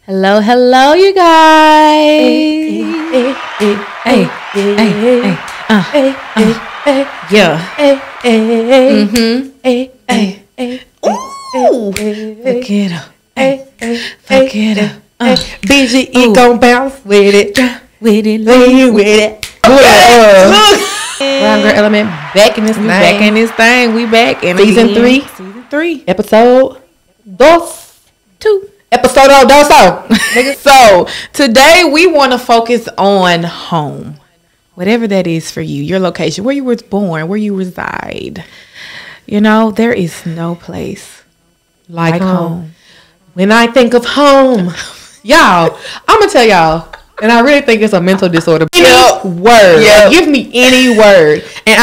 Hello, hello, you guys. Yeah. Ooh. Fuck it up. Fuck it up. BGE gon' bounce with it. With it, Lay with it. Brown Girl Element back in this thing. back in this thing. We back in Season again. 3. Season 3. Episode 2. Episode 2. So today we want to focus on home, whatever that is for you, your location, where you were born, where you reside. You know, there is no place like home. When I think of home, y'all, I'm gonna tell y'all, and I really think it's a mental disorder. Any word, like, give me any word, and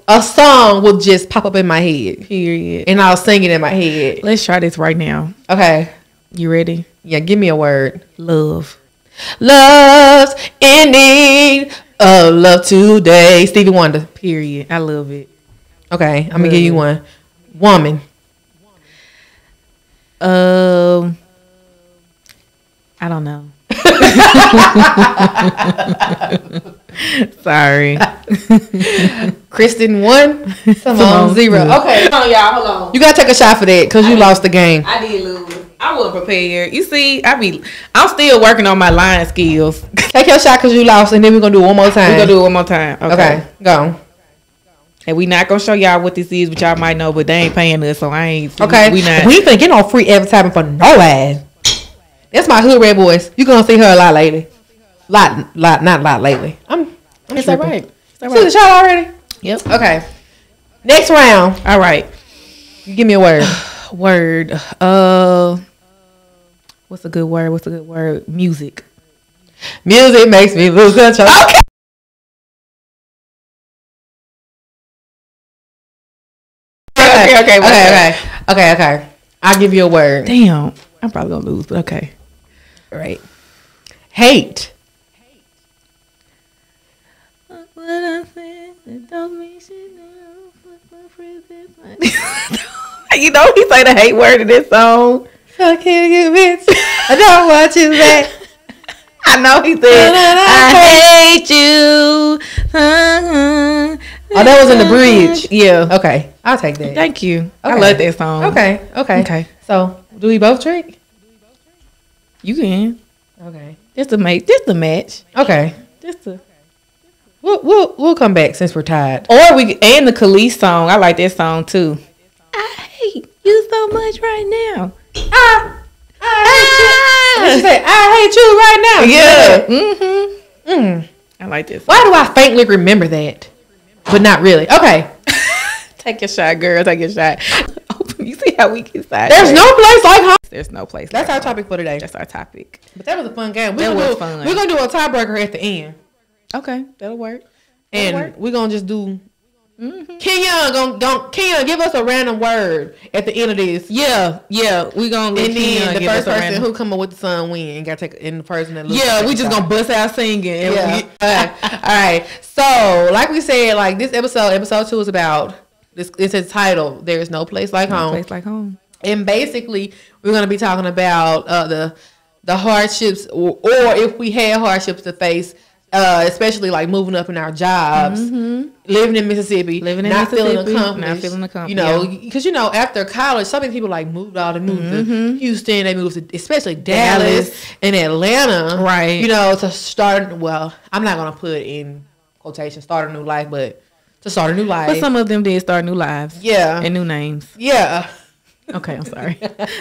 a song will just pop up in my head. Period. And I'll sing it in my head. Let's try this right now. Okay. You ready? Yeah, give me a word. Love. Love's in need of love today. Stevie Wonder. Period. I love it. Okay, I'm gonna give you one. Woman. I don't know. Sorry. Kristen 1, Simone 0. Okay, hold on, y'all. Hold on. You gotta take a shot for that because you lost the game. I did lose. I wasn't prepared. You see, I'm still working on my line skills. Take your shot because you lost, and then we're gonna do it one more time. We're gonna do it one more time. Okay, go. And we not gonna show y'all what this is, but y'all might know, but they ain't paying us, so I ain't. Okay, we ain't thinking no free advertising for no ad. That's my hood red voice. You gonna see her a lot lately. Not lately. I'm It's all right. It's all right. See the shot already? Yep. Okay. Next round. All right. Give me a word. Word. What's a good word? Music. Music makes me lose control. Okay. I'll give you a word. Damn. I'm probably gonna lose, but okay. All right. Hate. You know he say the hate word in this song. I can't get bitch. I don't want you back. I know he said I hate you. Oh, that was in the bridge. Yeah. Okay. I'll take that. Thank you. Okay. I love that song. Okay. So, do we both drink? You can. Okay. Just a match. Okay. We'll come back since we're tired. Or and the Khalees song. I like that song too. I hate you so much right now. What you say? I hate you right now. Yeah. I like this. Why do I faintly remember that? But not really. Okay. Take your shot, girl. Take your shot. You see how we get side. There's no place like home. There's no place. That's our topic for today. That's our topic. But that was a fun game. That was fun. We're gonna do a tiebreaker at the end. Okay, that'll work. We're gonna just do. Kenyon Kenyon give us a random word at the end of this. Yeah. We gonna and then the first person who come up with the song win and got to take in the person that loses. Yeah, we just gonna bust out singing. Yeah. All right. So like we said, like this episode 2 is about this. It's a title. There is no place like home. No place like home. And basically, we're gonna be talking about the hardships, or if we had hardships to face. Especially like moving up in our jobs, living in Mississippi, not feeling accomplished. You know, because after college, so many people like moved out. They moved to Houston. They moved to especially Dallas and Atlanta. Right. To start. Well, I'm not gonna put in quotation start a new life, but to start a new life. But some of them did start new lives. Yeah. And new names. Yeah. Okay, I'm sorry.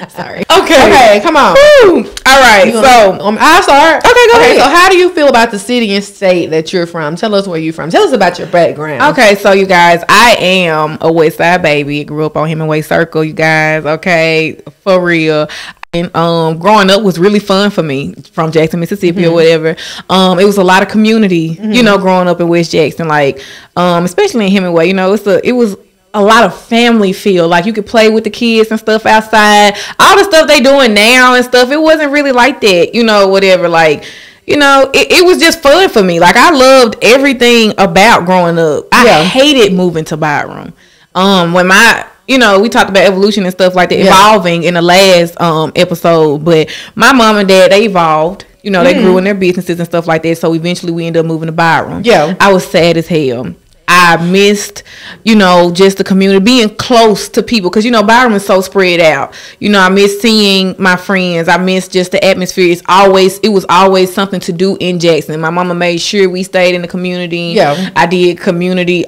Sorry. Okay, come on. Woo. All right, I'll start. Okay, go ahead. So how do you feel about the city and state that you're from? Tell us where you're from. Tell us about your background. Okay, so you guys, I am a West Side baby. I grew up on Hemingway Circle, you guys. Okay, for real. And growing up was really fun for me from Jackson, Mississippi or whatever. It was a lot of community, growing up in West Jackson, like especially in Hemingway. It was a lot of family feel, like you could play with the kids and stuff outside. All the stuff they doing now and stuff, it wasn't really like that, whatever. Like, it was just fun for me. Like I loved everything about growing up. I hated moving to Byram. When my you know, we talked about evolution and stuff like that, evolving in the last episode. But my mom and dad, they evolved. You know, they grew in their businesses and stuff like that. So eventually we ended up moving to Byron. Yeah. I was sad as hell. I missed, you know, just the community, being close to people. Because, you know, Byron was so spread out. You know, I miss seeing my friends. I miss just the atmosphere. It was always something to do in Jackson. My mama made sure we stayed in the community. Yeah. I did community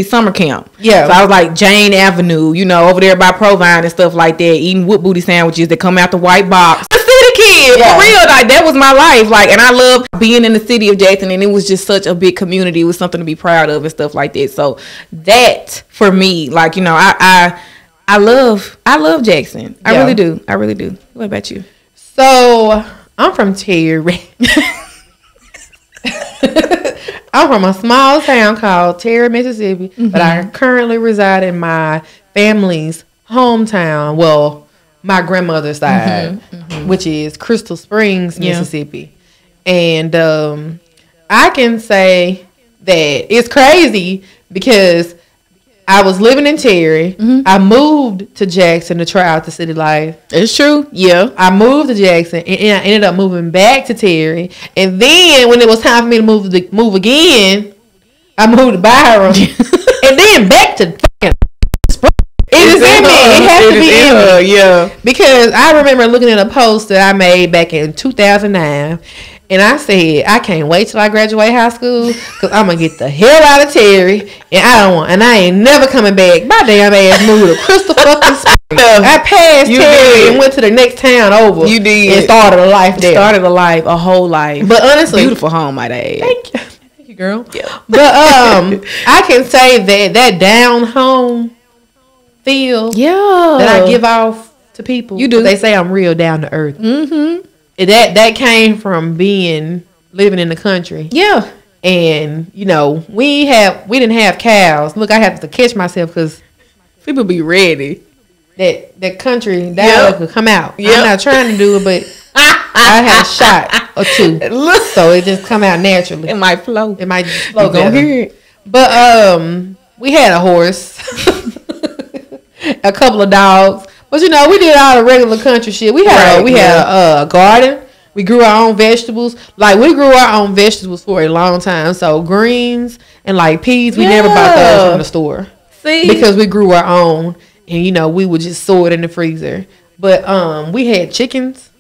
summer camp. Yeah. So I was like Jane Avenue, you know, over there by Provine and stuff like that, eating wood booty sandwiches that come out the white box. Kid, for real, like that was my life, like, and I loved being in the city of Jackson, and it was just such a big community. It was something to be proud of and stuff like that. So that for me, like, you know, I love Jackson. I really do. What about you? So I'm from Terry. I'm from a small town called Terry, Mississippi, but I currently reside in my family's hometown. Well, my grandmother's side, which is Crystal Springs, Mississippi. And I can say that it's crazy because I was living in Terry. I moved to Jackson to try out the city life. It's true. Yeah. I moved to Jackson and I ended up moving back to Terry. And then when it was time for me to move again, I moved to Byron. And then back to fucking It is in me. It has to be in me. Yeah. Because I remember looking at a post that I made back in 2009, and I said, I can't wait till I graduate high school because I'm gonna get the hell out of Terry, and I ain't never coming back. My damn ass moved to Crystal fucking Springs. I passed Terry and went to the next town over. You did. And started a life there. A whole life. But honestly, beautiful home, my dad. Thank you, girl. Yeah. But I can say that down home feel that I give off to people. You do. They say I'm real down to earth. That came from living in the country. Yeah. And you know, we didn't have cows. Look, I have to catch myself because people be ready. That country dialect could come out. I'm not trying to do it, but I had a shot or two, so it just come out naturally. It might flow. It might just flow. You gonna hear it. But we had a horse. A couple of dogs, but you know, we did all the regular country shit. We had a garden. We grew our own vegetables. Like, we grew our own vegetables for a long time. So greens and like peas, we never bought those from the store. See, because we grew our own, and you know, we would just store it in the freezer. But we had chickens.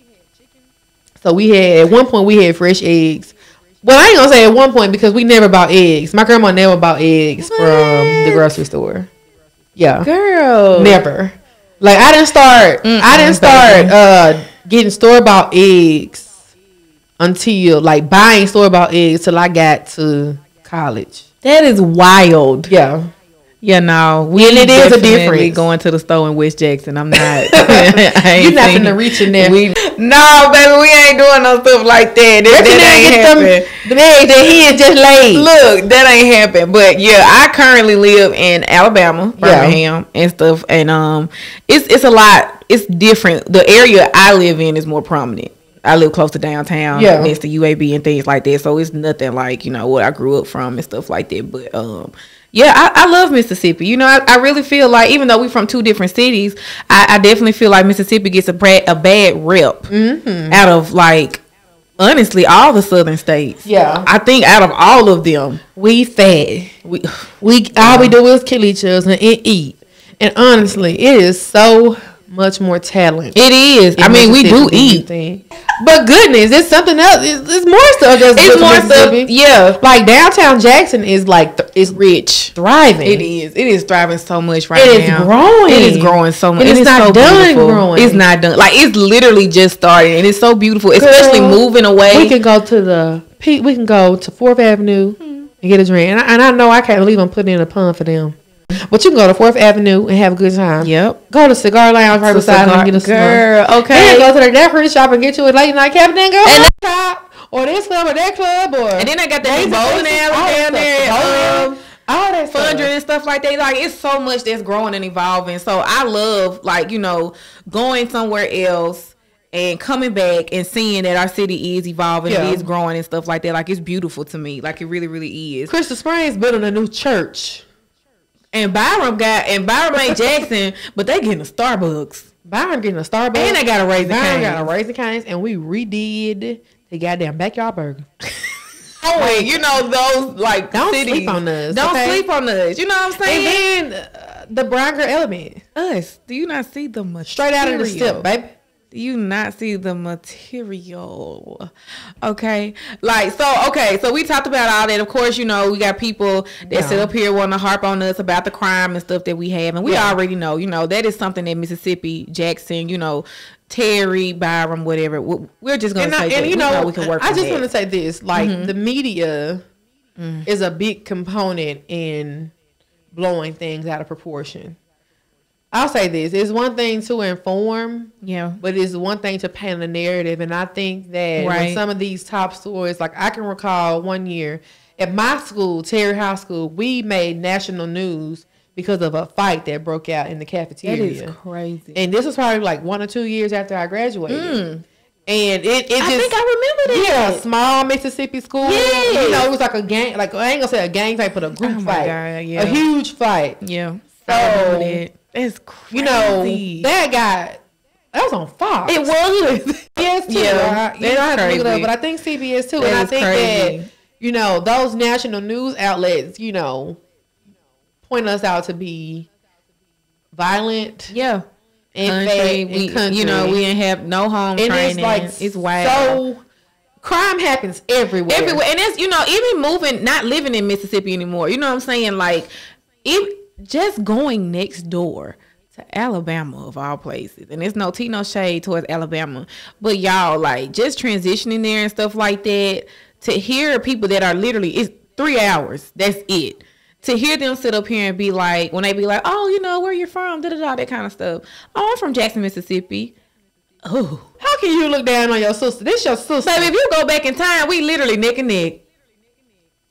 So at one point we had fresh eggs. Well, I ain't gonna say at one point because we never bought eggs. My grandma never bought eggs from the grocery store. Yeah, girl, never. Like, I didn't start getting store-bought eggs until, like, buying store-bought eggs till I got to college. That is wild. Yeah. Yeah, no. It is a difference. Going to the store in West Jackson. I'm not. You're not going to reach in there. No, baby, we ain't doing no stuff like that. That ain't happen. The eggs that he had just laid. Look, that ain't happen. But yeah, I currently live in Alabama, Birmingham, and stuff. And it's a lot. It's different. The area I live in is more prominent. I live close to downtown, next to UAB and things like that. So it's nothing like, you know, what I grew up from and stuff like that. But yeah, I love Mississippi. You know, I really feel like, even though we're from two different cities, I definitely feel like Mississippi gets a bad rep out of, like, honestly, all the southern states. Yeah. I think out of all of them, we fat. We all we do is kill each other and eat. And honestly, it is so much more talent. It is. I mean, we do eat. But goodness, it's something else. It's more stuff. It's more stuff. Yeah. Like, downtown Jackson is like, it's rich. Thriving. It is. It is thriving so much right now. It is growing. It is growing so much. And it's not done growing. It's not done. Like, it's literally just starting. And it's so beautiful. Especially moving away. We can go to 4th Avenue and get a drink. And I know I can't believe I'm putting in a pun for them. But you can go to 4th Avenue and have a good time. Yep. Go to Cigar Lounge right beside them and get a cigar. Okay. And go to their daiquiri shop and get you a late night Captain and go to the shop or this club or that club or. And then I got that bowling alley down there. All that fun and stuff like that. Like, it's so much that's growing and evolving. So I love, like, you know, going somewhere else and coming back and seeing that our city is evolving, it is growing and stuff like that. Like, it's beautiful to me. Like, it really, really is. Crystal Springs building a new church. And Byron ain't Jackson, but they getting a Starbucks. Byron getting a Starbucks. And they got a Raising Cane's. Byron got a Raising Cane's, and we redid the goddamn backyard burger. Oh, wait, you know those like don't cities. Sleep on us. Don't sleep on us. You know what I'm saying? And then the brown girl element. Us. Do you not see the material? Straight out of the step, baby. Do you not see the material? Okay. Like, so we talked about all that. Of course, you know, we got people that sit up here wanting to harp on us about the crime and stuff that we have. And we already know, you know, that is something that Mississippi, Jackson, you know, Terry, Byram, whatever. We're just going to say that. And, you know, we can work I on just that. want to say this. Like, the media is a big component in blowing things out of proportion. I'll say this. It's one thing to inform, but it's one thing to paint a narrative. And I think that when some of these top stories, like I can recall one year at my school, Terry High School, we made national news because of a fight that broke out in the cafeteria. That is crazy. And this was probably like 1 or 2 years after I graduated. And I think I remember that. Yeah, a small Mississippi school. Yeah. You know, it was like a gang, like I ain't gonna say a gang fight, but a group fight. God, a huge fight. Yeah. So it's crazy. You know, that was on Fox. It was. Yes, too. Yeah, I have to look it up, but I think CBS too. And I think that, you know, those national news outlets, you know, point us out to be violent. Yeah. And country. You know, we ain't have no home training. It's wild. So crime happens everywhere. And it's, you know, even not living in Mississippi anymore. You know what I'm saying? Like, just going next door to Alabama of all places, and it's no shade towards Alabama, but y'all, like, just transitioning there and stuff like that, to hear people that are literally, it's 3 hours, that's it, to hear them sit up here and be like, when they be like, oh, you know, where you're from, that kind of stuff. Oh, I'm from Jackson, Mississippi. Oh, how can you look down on your sister? This your sister. Baby, if you go back in time, we literally neck and neck.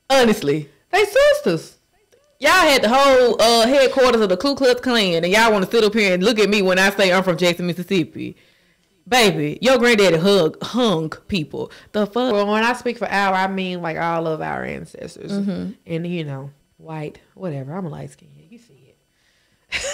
Honestly, they sisters. Y'all had the whole headquarters of the Ku Klux Klan, and y'all want to sit up here and look at me when I say I'm from Jackson, Mississippi. Baby, your granddaddy hung people. The fuck? Well, when I speak for our, I mean like all of our ancestors. And, you know, white, whatever. I'm a light skin. You see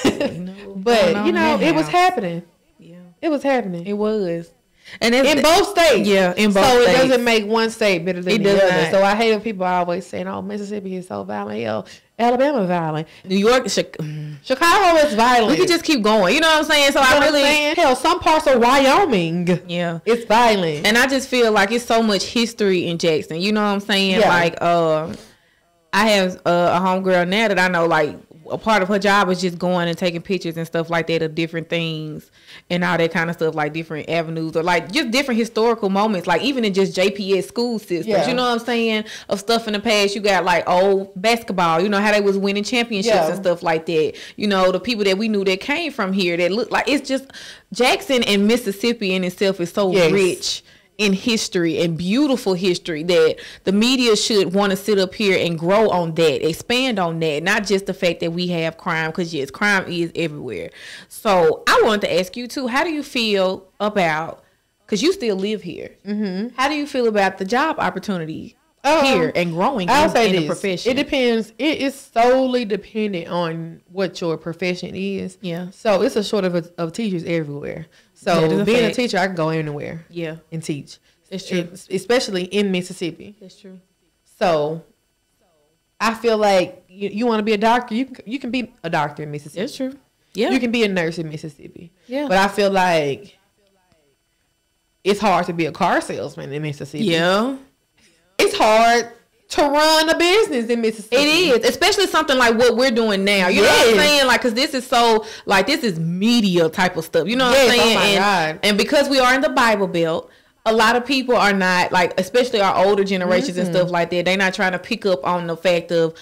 it. But, you know, it was happening. Yeah. It was happening. It was. And it's in both states. Yeah, in both states. So it doesn't make one state better than the other. So I hate when people always saying, oh, Mississippi is so violent. Hell, Alabama violent. New York, Chicago is violent. We could just keep going. You know what I'm saying? So hell, some parts of Wyoming. Yeah. It's violent. And I just feel like it's so much history in Jackson. You know what I'm saying? Yeah. Like, I have a homegirl now that I know, like, a part of her job is just going and taking pictures and stuff like that of different things and all that kind of stuff, like different avenues or like just different historical moments, like even in just JPS school systems. Yeah. You know what I'm saying? Of stuff in the past. You got like old basketball, you know, how they was winning championships and stuff like that. You know, the people that we knew that came from here that looked like, it's just Jackson and Mississippi in itself is so rich in history and beautiful history that the media should want to sit up here and grow on that, expand on that, not just the fact that we have crime, because yes, crime is everywhere. So I wanted to ask you too, how do you feel about, because you still live here, how do you feel about the job opportunity here and growing in the profession? It depends. It is solely dependent on what your profession is. Yeah. So it's a shortage of teachers everywhere. So being a teacher, I can go anywhere. Yeah. And teach. It's true. Especially in Mississippi. That's true. So I feel like you want to be a doctor, you can be a doctor in Mississippi. That's true. Yeah. You can be a nurse in Mississippi. Yeah. But I feel like it's hard to be a car salesman in Mississippi. Yeah. It's hard to run a business in Mississippi. It is, especially something like what we're doing now. You know what I'm saying? Like, because this is so, like, this is media type of stuff. You know what I'm saying? Oh my God. And because we are in the Bible Belt, a lot of people are not, like, especially our older generations and stuff like that, they're not trying to pick up on the fact of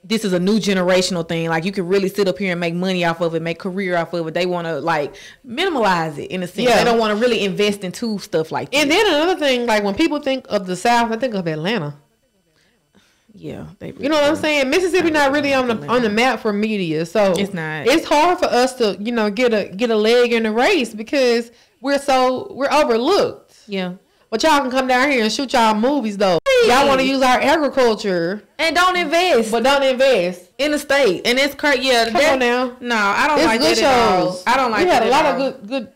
this is a new generational thing. Like, you can really sit up here and make money off of it, make career off of it. They want to, like, minimalize it in a sense. They don't want to really invest into stuff like that. And then another thing, like, when people think of the South, they think of Atlanta. Yeah, you know what I'm saying? Mississippi not really on the map for media, so it's not. It's hard for us to, you know, get a leg in the race because we're overlooked. Yeah, But y'all can come down here and shoot y'all movies though. Y'all want to use our agriculture and don't invest, but don't invest in the state. And it's crazy. Yeah, come on now. No, I don't it's like good that shows. At all. I don't like. We had that a lot at all. of good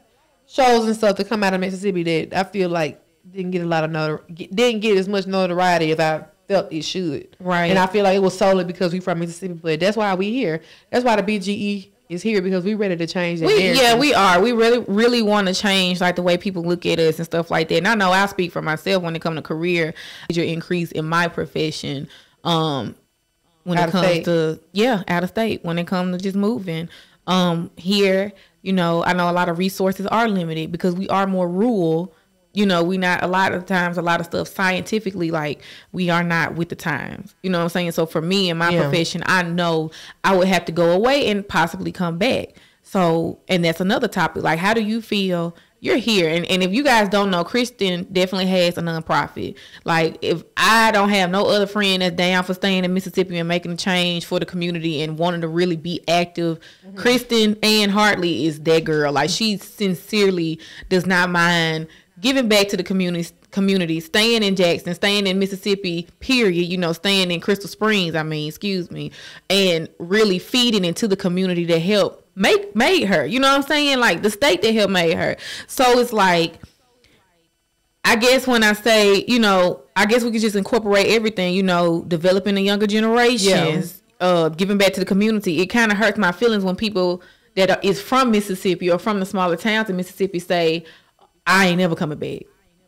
shows and stuff to come out of Mississippi that I feel like didn't get a lot of didn't get as much notoriety as I felt it should. Right. And I feel like it was solely because we from Mississippi, but that's why we here. That's why the BGE is here, because we ready to change that. We are. We really want to change like the way people look at us and stuff like that. And I know I speak for myself when it comes to career, major increase in my profession. When it comes to out of state, when it comes to just moving. Here, I know a lot of resources are limited because we are more rural. We not a lot of times, a lot of stuff scientifically, like we are not with the times. You know what I'm saying? So for me in my profession, I know I would have to go away and possibly come back. So, and that's another topic. Like, how do you feel? You're here. And if you guys don't know, Kristen definitely has a nonprofit. Like, if I don't have no other friend that's down for staying in Mississippi and making a change for the community and wanting to really be active, Kristen Ann Hartley is that girl. Like, she sincerely does not mind giving back to the community, staying in Jackson, staying in Mississippi, period, staying in Crystal Springs, and really feeding into the community that helped made her, you know what I'm saying? Like the state that helped made her. So it's like, I guess when I say, I guess we could just incorporate everything, developing the younger generations, giving back to the community. It kind of hurts my feelings when people that is from Mississippi or from the smaller towns in Mississippi say, I ain't never coming back.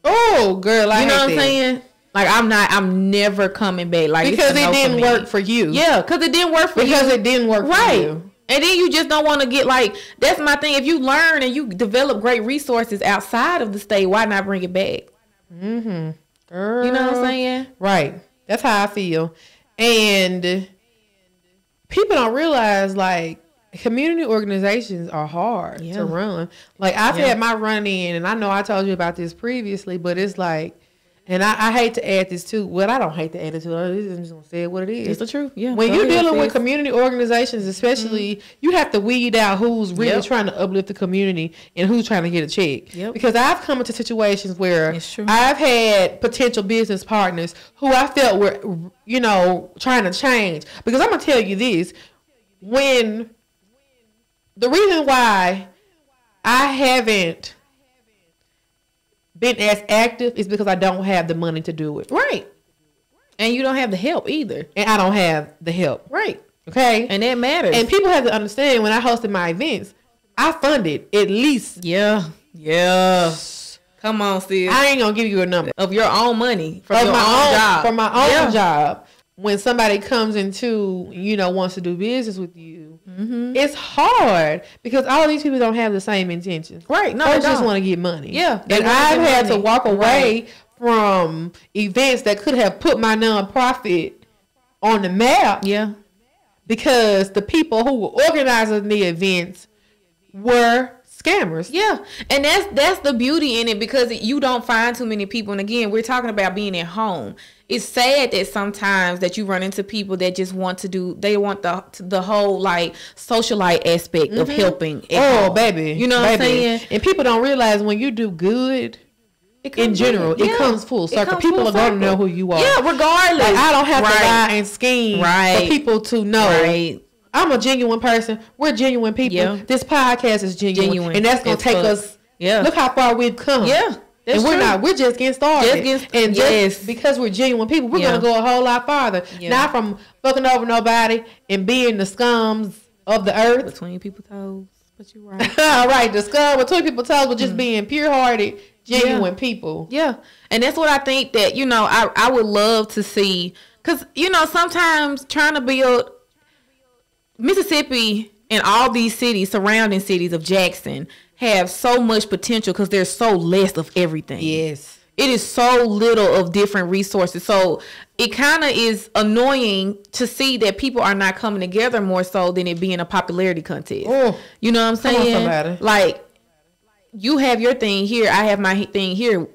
Oh, girl, you know what I'm saying? Like, I'm never coming back. Like, because it didn't work for you. Yeah, because it didn't work for you. Because it didn't work for you. And then you just don't want to get, like, that's my thing. If you learn and you develop great resources outside of the state, why not bring it back? Mm-hmm. Girl. You know what I'm saying? Right. That's how I feel. And people don't realize, like, community organizations are hard to run. Like, I've had my run in, and I know I told you about this previously, but it's like, and I hate to add this too. Well, I don't hate to add it to it. I'm just going to say what it is. It's the truth. Yeah. When you're dealing with community organizations, especially, you have to weed out who's really trying to uplift the community and who's trying to get a check. Yep. Because I've come into situations where I've had potential business partners who I felt were, trying to change. Because I'm going to tell you this. The reason why I haven't been as active is because I don't have the money to do it. Right. And you don't have the help either. And I don't have the help. Right. Okay. And that matters. And people have to understand, when I hosted my events, I funded at least. Yeah. Come on, sis. I ain't going to give you a number. Of your own money. From your own job. From my own job. When somebody comes into, wants to do business with you, it's hard because all these people don't have the same intentions. Right. No, they just want to get money. Yeah. And I've had to walk away from events that could have put my nonprofit on the map. Yeah. Because the people who were organizing the events were scammers. Yeah. And that's the beauty in it, because you don't find too many people. And again, we're talking about being at home. It's sad that sometimes that you run into people that just want the whole like socialite aspect of helping. Oh, baby. You know what I'm saying? And people don't realize when you do good, in general, it comes full circle. People are going to know who you are. Yeah, regardless. Like, I don't have to lie and scheme for people to know. Right. I'm a genuine person. We're genuine people. Yeah. This podcast is genuine. And that's going to take us. Yeah. Look how far we've come. Yeah. And we're just getting started. Just because we're genuine people, we're going to go a whole lot farther. Yeah. Not from fucking over nobody and being the scums of the earth. Between people's toes. But you're right. All right. The scum between people's toes, but just being pure-hearted, genuine people. Yeah. And that's what I think that, I would love to see. Because, sometimes trying to build Mississippi and all these cities, surrounding cities of Jackson, have so much potential because there's so less of everything. Yes. It is so little of different resources. So it kind of is annoying to see that people are not coming together more so than it being a popularity contest. Oh, you know what I'm saying? Like, you have your thing here, I have my thing here.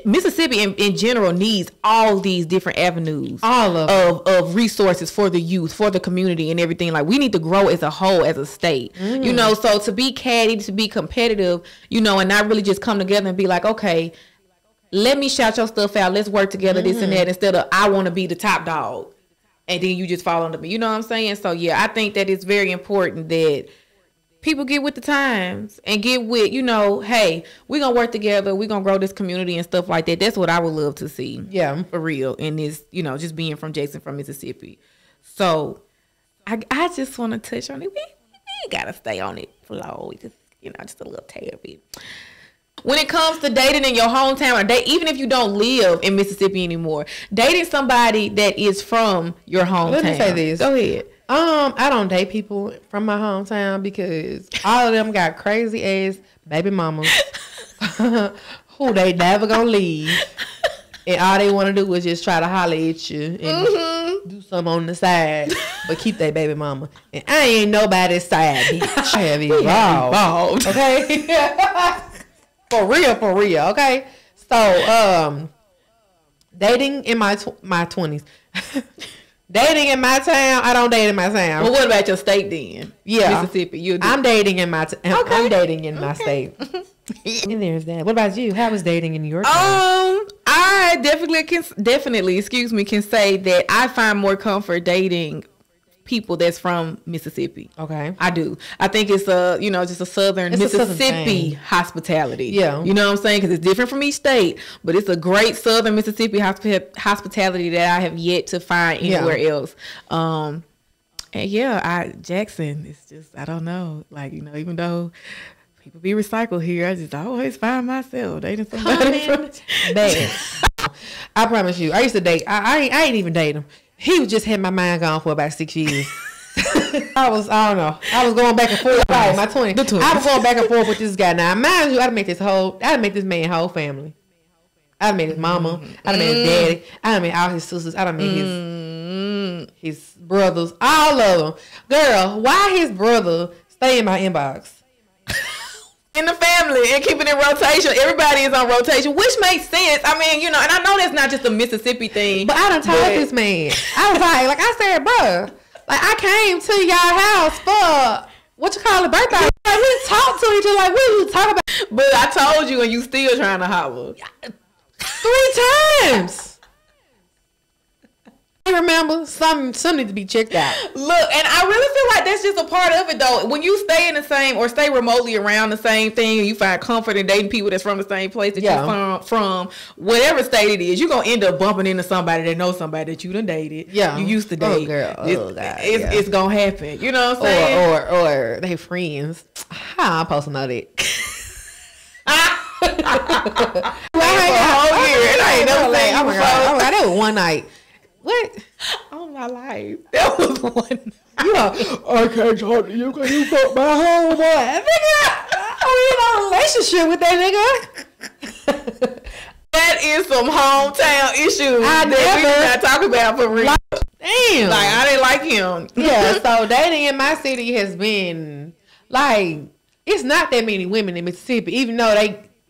Mississippi in general needs all these different avenues of resources for the youth, for the community and everything. Like, we need to grow as a whole, as a state, so to be catty, to be competitive, and not really just come together and be like, okay, let me shout your stuff out. Let's work together, this and that, instead of I want to be the top dog. And then you just fall under me. You know what I'm saying? So, yeah, I think that it's very important that people get with the times and get with, you know, hey, we're going to work together. We're going to grow this community and stuff like that. That's what I would love to see. Yeah. For real. In this, you know, just being from Jackson, from Mississippi. So, I just want to touch on it. We got to stay on it flow. Just, you know, just a little tad bit. When it comes to dating in your hometown, or even if you don't live in Mississippi anymore, dating somebody that is from your hometown. Let me say this. Go ahead. I don't date people from my hometown because all of them got crazy ass baby mamas who they never gonna leave, and all they want to do is just try to holler at you and do something on the side, but keep that baby mama. And I ain't nobody's side bitch. I have evolved. Okay. For real, okay? So, dating in my 20s. Dating in my town, I don't date in my town. Well, what about your state then? Yeah. Mississippi. I'm dating in my I'm dating in my state. And there's that. What about you? How was dating in your town? I definitely can say that I find more comfort dating people that's from Mississippi. Okay. I do. I think it's just a southern Mississippi hospitality. Yeah. You know what I'm saying? Because it's different from each state, but it's a great southern Mississippi hospitality that I have yet to find anywhere else. And yeah, Jackson, it's just, I don't know. Like, you know, even though people be recycled here, I always find myself dating somebody from bad. I promise you, I used to date. I ain't even date him. He just had my mind gone for about 6 years. I don't know. I was going back and forth. Right, my 20s. I was going back and forth with this guy. Now, mind you, I'd make this man whole family. I'd make his mama. I'd make his daddy. I'd make all his sisters. I'd make his brothers. All of them. Girl, why his brother stay in my inbox? In the family and keeping it in rotation. Everybody is on rotation, which makes sense. I mean, you know, and I know that's not just a Mississippi thing. But I done told this man. I was like I said, bro, like I came to y'all house for birthday. Like we talked to each other. Like what are you talking about? But I told you, and you still trying to holler 3 times. Remember, some need to be checked out. Look, and I really feel like that's just a part of it, though. When you stay in the same or stay remotely around the same thing, and you find comfort in dating people that's from the same place that you're from, whatever state it is, you're gonna end up bumping into somebody that knows somebody that you done dated. Yeah, you used to date. Oh, girl. It's gonna happen. You know what I'm saying? Or they friends. How I'm supposed to know that? Oh my god, that was one night. What? Oh my life. That was one. You know, I can't talk to you because you fucked my homeboy. Nigga, I'm in a relationship with that nigga. That is some hometown issues I that we did not talk about for real. Damn. Like, I didn't like him. Yeah, so dating in my city has been, like, it's not that many women in Mississippi, even though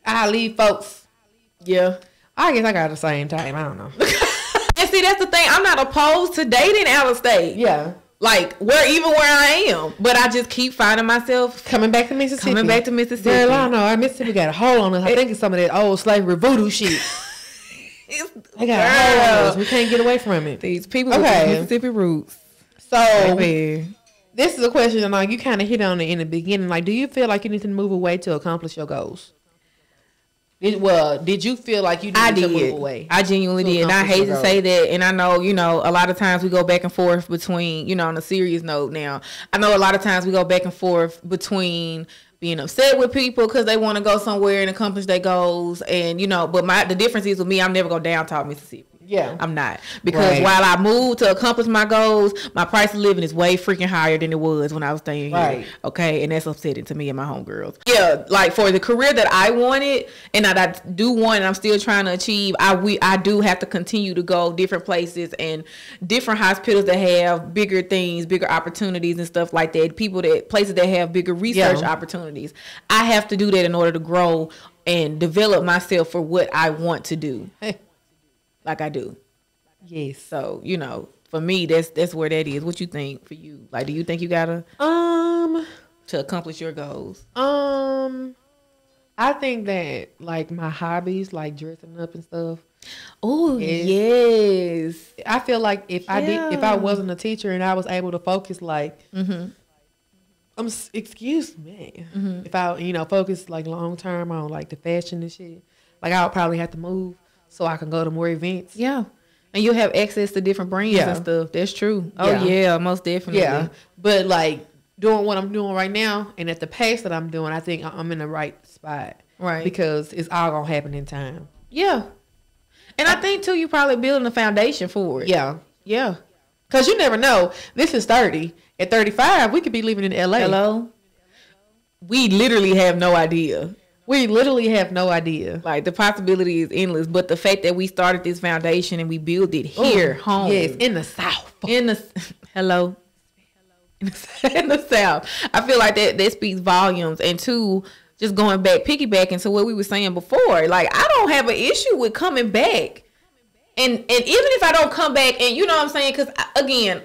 I leave folks. Yeah. I guess I got the same time. I don't know. And see, that's the thing. I'm not opposed to dating out of state. Yeah. Like, where I am. But I just keep finding myself coming back to Mississippi. Girl, I don't know. Mississippi got a hold on us. I think it's some of that old slavery voodoo shit. They got a hold on us. We can't get away from it. These people with Mississippi roots. So, this is a question, like, you kind of hit on it in the beginning. Like, do you feel like you need to move away to accomplish your goals? Did you feel like you needed to move away? I genuinely did. And I hate to say that. And I know, you know, a lot of times we go back and forth between, you know, on a serious note now, I know a lot of times we go back and forth between being upset with people because they want to go somewhere and accomplish their goals. And, you know, but the difference is with me, I'm never going to down talk Mississippi. Yeah. I'm not. Because while I moved to accomplish my goals, my price of living is way freaking higher than it was when I was staying here. Okay. And that's upsetting to me and my homegirls. Yeah. Like for the career that I wanted and that I do want and I'm still trying to achieve, I do have to continue to go different places and different hospitals that have bigger things, bigger opportunities and stuff like that. Places that have bigger research opportunities. I have to do that in order to grow and develop myself for what I want to do. Like I do. Yes. So, you know, for me, that's where that is. What you think for you? Like, do you think you gotta to accomplish your goals? I I think that like my hobbies, like dressing up and stuff. Oh yes. I feel like if I wasn't a teacher and I was able to focus, like, excuse me, if I focus like long term on like the fashion and shit, like I would probably have to move so I can go to more events. Yeah. And you'll have access to different brands and stuff. That's true. Oh yeah, most definitely. Yeah. But like doing what I'm doing right now and at the pace that I'm doing, I think I'm in the right spot. Right. Because it's all gonna happen in time. Yeah. And I think too, you probably building a foundation for it. Yeah. Yeah. Cause you never know. This is 30. At 35, we could be living in LA. Hello. We literally have no idea. We literally have no idea. Like the possibility is endless. But the fact that we started this foundation and we built it here, home. Yes, in the South. Hello. In the South. I feel like that speaks volumes. And two, just going back, piggybacking to what we were saying before, like I don't have an issue with coming back. And even if I don't come back, and you know what I'm saying, because again,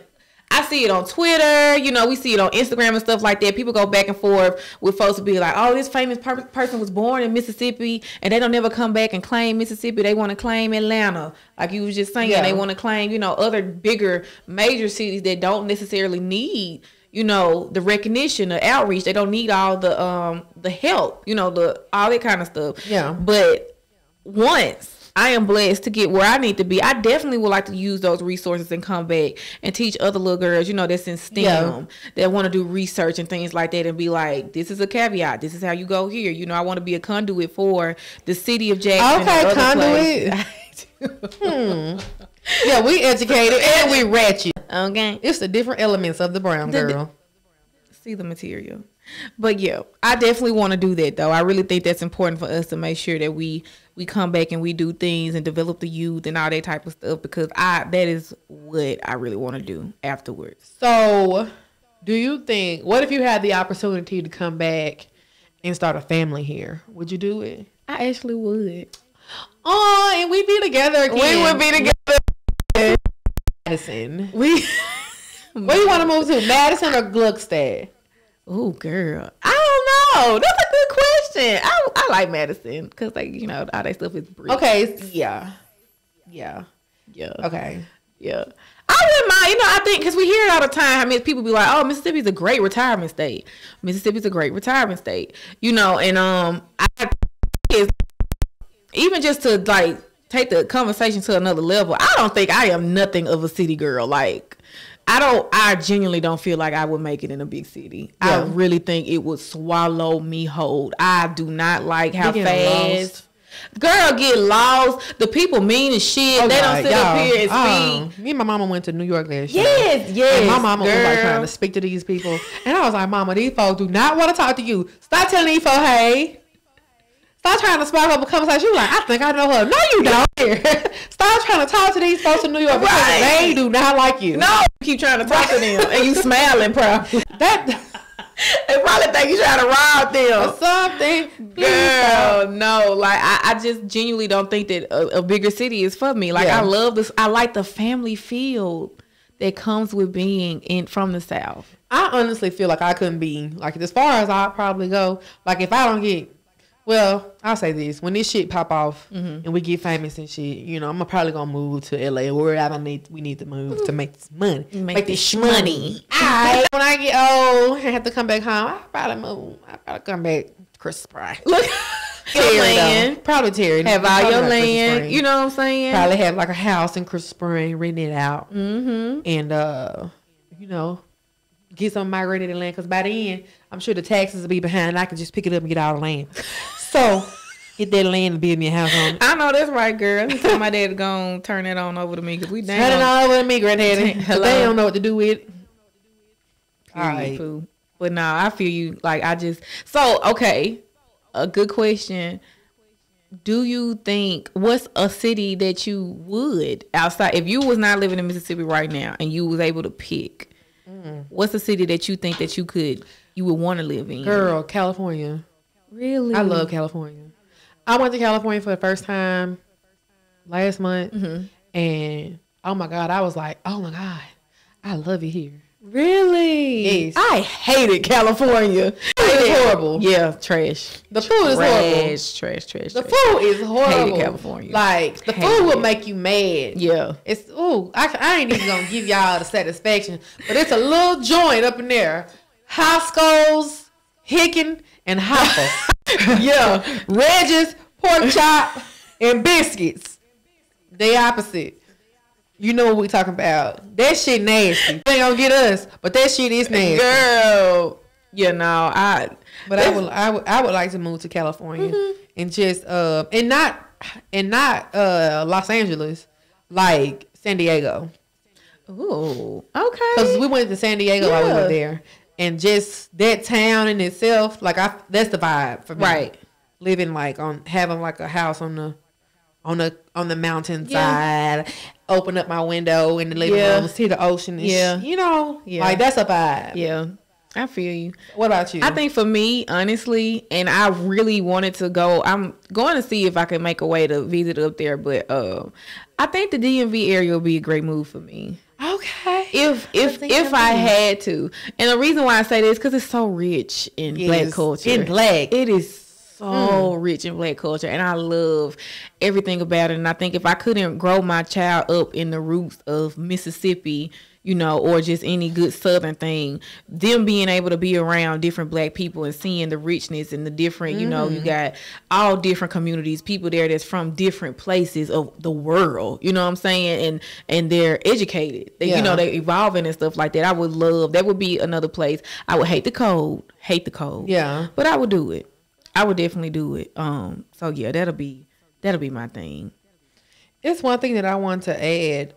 I see it on Twitter, we see it on Instagram and stuff like that. People go back and forth with folks to be like, oh, this famous person was born in Mississippi and they don't never come back and claim Mississippi. They want to claim Atlanta. Like you was just saying, they want to claim, other bigger major cities that don't necessarily need, the recognition, the outreach. They don't need all the help, all that kind of stuff. Yeah. But once I am blessed to get where I need to be, I definitely would like to use those resources and come back and teach other little girls, that's in STEM, that want to do research and things like that, and be like, this is a caveat. This is how you go here. I want to be a conduit for the city of Jackson. Okay, conduit. Yeah, we educated and we ratchet. Okay. It's the different elements of the brown girl. See the material. But yeah, I definitely want to do that though. I really think that's important for us to make sure that we come back and we do things and develop the youth and all that type of stuff, because that is what I really want to do afterwards. So do you think, what if you had the opportunity to come back and start a family here? Would you do it? I actually would. Oh, and we'd be together again. We would be together. Madison. Where you want to move to? Madison or Gluckstadt? Oh, girl. I don't know. That's a good question. I like Madison because, all that stuff is brief. Okay. Yeah. Okay. Yeah. I wouldn't mind. I think because we hear it all the time. I mean, people be like, oh, Mississippi's a great retirement state. Mississippi's a great retirement state. And even just to, take the conversation to another level, I don't think I am nothing of a city girl. I genuinely don't feel like I would make it in a big city. Yeah. I really think it would swallow me whole. I do not like how fast. Lost. Girl, get lost. The people mean as shit. Oh, they don't sit up here and speak. Me and my mama went to New York last year. Yes. And my mama was trying to speak to these people. And I was like, Mama, these folks do not want to talk to you. Stop telling these folks, hey. Stop trying to spark up a conversation. You like, I think I know her. No, you don't. Stop trying to talk to these folks in New York because they do not like you. No, you keep trying to talk to them and you smiling probably. They probably think you trying to rob them or something. Girl, no. I just genuinely don't think that a bigger city is for me. I love this. I like the family feel that comes with being from the South. I honestly feel like I couldn't be as far as I'll probably go. If I don't get. Well, I'll say this. When this shit pop off and we get famous and shit, I'm probably going to move to LA or wherever we need to move to make this money. Make this money. When I get old and have to come back home, I'll probably move. I'll probably come back to Crystal Springs. Look. Terry, probably Terry. Have all your land. You know what I'm saying? Probably have a house in Crystal Springs, renting it out. Mm-hmm. And, get some migrated land, because by then I'm sure the taxes will be behind and I can just pick it up and get all the land. So get that land and build me a house on it. I know that's right, girl. Let me tell my dad to go and turn it on over to me, because we turn it on over to me, granddaddy. They don't know what to do with it. All right. But no, I feel you. Okay, a good question. Do you think, what's a city that you would outside, if you was not living in Mississippi right now and you was able to pick, what's a city that you think that you would want to live in? Girl, California. Really? I love California. I went to California for the first time last month, and oh my God, I was like, oh my God, I love it here. Really? Yes. I hated California. It is horrible. Yeah, trash. The food is horrible. Trash. The food is horrible. Hated California. Like, the food will make you mad. Yeah. It's, I ain't even gonna give y'all the satisfaction, but it's a little joint up in there. Hosco's, Hicken, and Hopper. Yeah. Reggie's, pork chop, and biscuits. They opposite. You know what we talking about. That shit nasty. They ain't gonna get us, but that shit is nasty. Girl. I would like to move to California and just and not Los Angeles, like San Diego. Ooh, okay. Because we went to San Diego while we were there, and just that town in itself, like that's the vibe for me. Right. Living having like a house on the mountainside, open up my window in the living room, see the ocean. And like that's a vibe. Yeah. I feel you. What about you? I think for me, honestly, and I really wanted to go. I'm going to see if I can make a way to visit up there, but I think the DMV area will be a great move for me. Okay. If I had to, and the reason why I say this because it's so rich in Black culture. It is so rich in Black culture, and I love everything about it. And I think if I couldn't grow my child up in the roots of Mississippi, or just any good Southern thing, them being able to be around different Black people and seeing the richness and the different, you got all different communities, people there that's from different places of the world, you know what I'm saying? And they're educated, they're evolving and stuff like that. I would love, that would be another place. I would hate the cold. Yeah. But I would do it. I would definitely do it. So yeah, that'll be my thing. It's one thing that I want to add.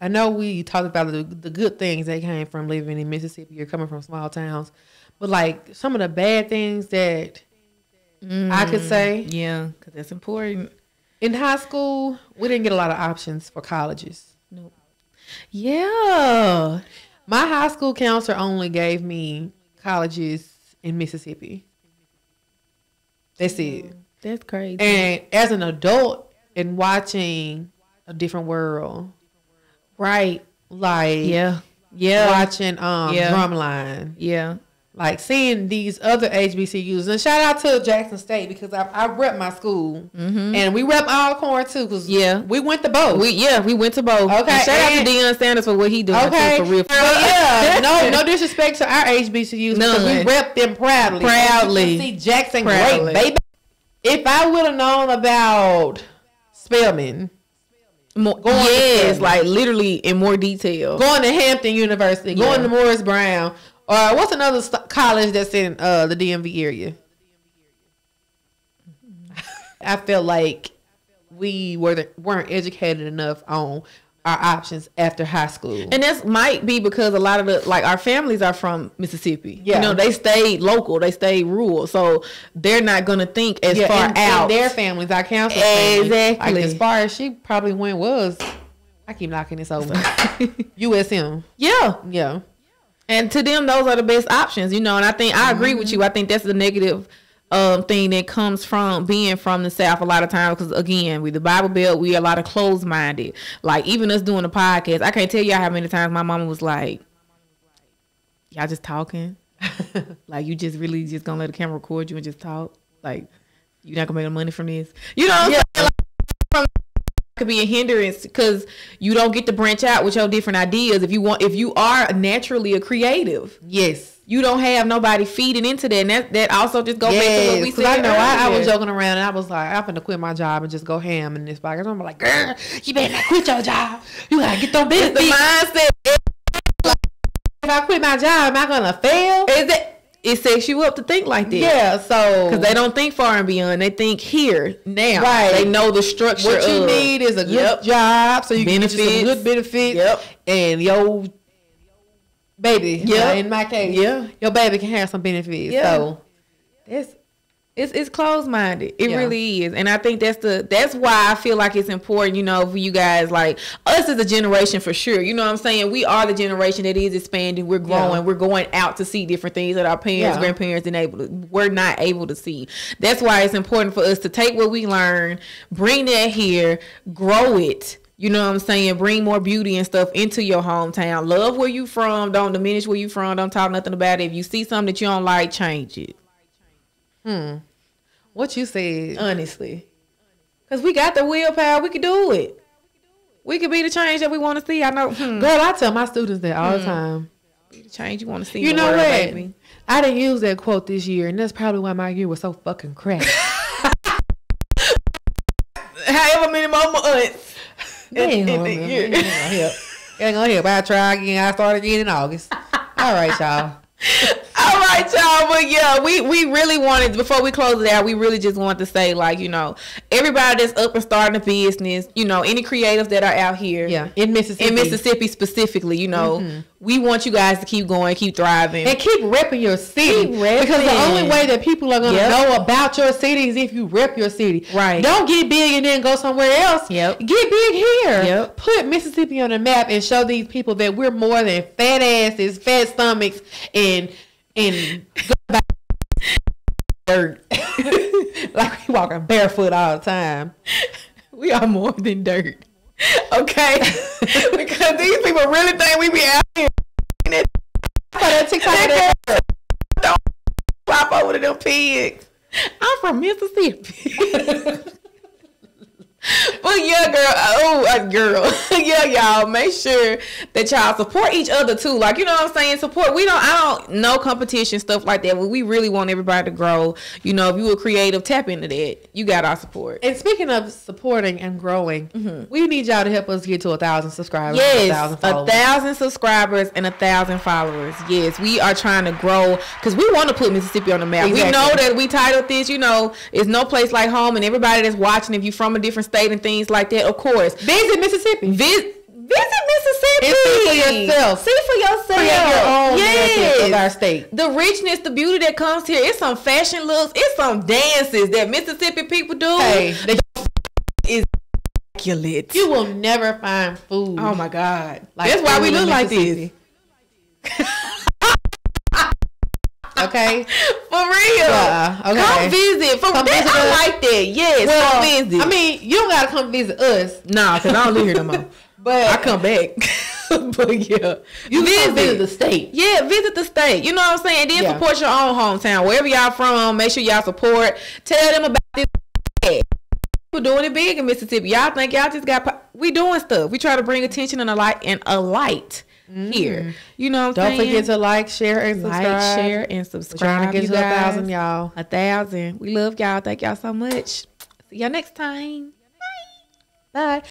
I know we talked about the good things that came from living in Mississippi or coming from small towns, but like some of the bad things that I could say. Yeah, because that's important. In high school, we didn't get a lot of options for colleges. Nope. Yeah. My high school counselor only gave me colleges in Mississippi. That's it. That's crazy. And as an adult and watching a different world. Right. Like watching Drumline. Yeah. Like seeing these other HBCUs. And shout out to Jackson State because I rep my school. And we rep Alcorn too because we went to both. We went to both. Okay. And shout out to Deion Sanders for what he doing too, for real. No disrespect to our HBCUs because we rep them proudly. You see Jackson great, baby. If I would have known about Spelman. Like literally in more detail. Going to Hampton University, going to Morris Brown, or what's another college that's in the DMV area? I felt like we weren't educated enough on our options after high school, and that might be because a lot of our families are from Mississippi. They stayed local, they stayed rural, so they're not gonna think as far out. And their families, our counselor's family, like as far as she probably went was, I keep knocking this over. USM. Yeah. And to them, those are the best options, and I think I agree with you. I think that's the negative thing that comes from being from the South a lot of times, because again, we the Bible Belt, we a lot of closed minded. Like even us doing the podcast, I can't tell y'all how many times my mama was like, y'all just talking. Like you just really just gonna let the camera record you and just talk, like you're not gonna make no money from this, what I'm saying? Like, could be a hindrance because you don't get to branch out with your different ideas. If you are naturally a creative, you don't have nobody feeding into that, and that also just goes back to what we said. I know I was joking around and I was like, I'm finna quit my job and just go ham in this podcast. I'm like, girl, you better not quit your job. You gotta get them business. The mindset. If I quit my job, am I gonna fail? It sets you up to think like that. Yeah, so because they don't think far and beyond, they think here now. Right, they know the structure. What you need is a good job, so you benefits. Can get you some good benefits. And your baby, in my case, your baby can have some benefits. So it's closed minded. It really is, and I think that's why I feel like it's important. For you guys, like us as a generation, for sure. You know what I'm saying? We are the generation that is expanding. We're growing. We're going out to see different things that our parents, grandparents, we're not able to see. That's why it's important for us to take what we learn, bring that here, grow it. You know what I'm saying? Bring more beauty and stuff into your hometown. Love where you from. Don't diminish where you from. Don't talk nothing about it. If you see something that you don't like, change it. What you said. Honestly. Because we got the willpower. We could do it. We could be the change that we want to see. I know. Girl, I tell my students that all the time. Be the change you want to see. You in know the world, what? baby. I didn't use that quote this year, and that's probably why my year was so fucking crap. However many more months. Ain't gonna help. I try again. I start again in August. All right, y'all. All right, y'all. But yeah, we really wanted, before we close it out, we really just wanted to say, like, you know, everybody that's up and starting a business, you know, any creatives that are out here, in Mississippi specifically, you know, we want you guys to keep going, keep thriving, and keep repping your city. Because the only way that people are gonna know about your city is if you rep your city. Right. Don't get big and then go somewhere else. Get big here. Put Mississippi on the map and show these people that we're more than fat asses, fat stomachs, and dirt. Like we walking barefoot all the time. We are more than dirt. Okay? Because these people really think we be out here. Don't flop over to them pigs. I'm from Mississippi. But yeah, girl. Yeah, y'all. Make sure that y'all support each other too. Like, you know what I'm saying? Support. I don't know competition stuff like that. But we really want everybody to grow. You know, if you were creative, tap into that. You got our support. And speaking of supporting and growing, we need y'all to help us get to 1,000 subscribers. Yes, 1,000 subscribers and 1,000 followers. Yes, we are trying to grow because we want to put Mississippi on the map. Exactly. We know that we titled this, you know, it's no place like home, and everybody that's watching, if you're from a different state and things like that, of course, visit Mississippi. Visit Mississippi. And see for yourself. See for yourself. Create your own narrative of our state. The richness, the beauty that comes here. It's some fashion looks. It's some dances that Mississippi people do. Hey, is immaculate. You will never find food. Oh my God. That's why we look like this. Okay, for real. Yeah, okay. Come visit. Come visit us. I like that. Yes, come visit. I mean, you don't gotta come visit us. Nah, because I don't live here no more. But I come back. But yeah, you visit the state. Yeah, visit the state. You know what I'm saying? Then support your own hometown, wherever y'all from. Make sure y'all support. Tell them about this. We're doing it big in Mississippi. Y'all think y'all just got? We doing stuff. We try to bring attention and a light here. You know what I'm saying? Don't forget to like, share, and subscribe. Like, share, and subscribe. We're trying to get to 1,000, y'all. 1,000. We love y'all. Thank y'all so much. See y'all next time. Bye. Bye.